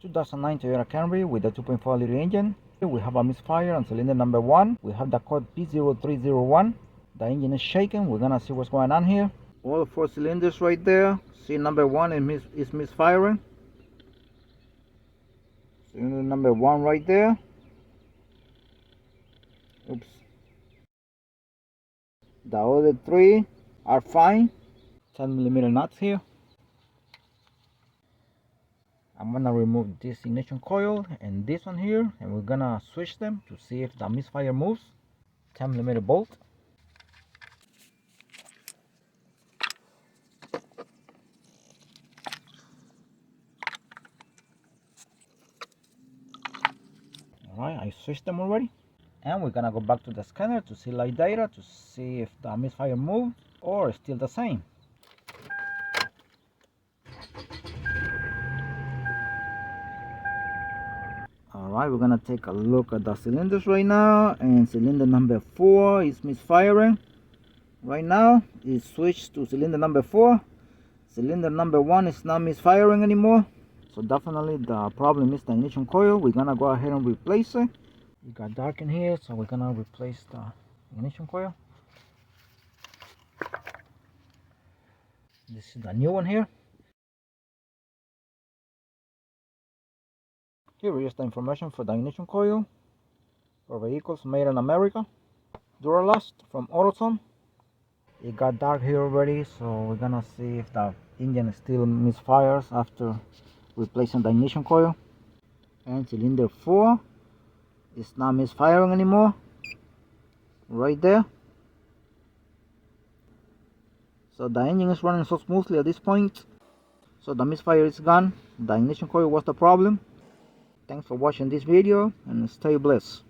2009 Toyota Camry with a 2.4 liter engine. We have a misfire on cylinder number 1. We have the code P0301. The engine is shaking. We're gonna see what's going on here. All 4 cylinders right there. See, number 1 is misfiring. Cylinder number 1 right there. Oops. The other 3 are fine. 10mm nuts here. I'm gonna remove this ignition coil and this one here, and we're gonna switch them to see if the misfire moves. 10mm bolt. Alright, I switched them already. And we're gonna go back to the scanner to see light data to see if the misfire moved or still the same. Alright, we're gonna take a look at the cylinders right now, and cylinder number 4 is misfiring. Right now it's switched to cylinder number 4. Cylinder number 1 is not misfiring anymore. So definitely the problem is the ignition coil. We're gonna go ahead and replace it. It got dark in here, so we're gonna replace the ignition coil. This is the new one here. Here is the information for the ignition coil for vehicles made in America. Duralast from AutoZone. It got dark here already, so we're gonna see if the engine still misfires after replacing the ignition coil. And cylinder 4 is not misfiring anymore. Right there. So the engine is running so smoothly at this point. So the misfire is gone. The ignition coil was the problem. Thanks for watching this video and stay blessed.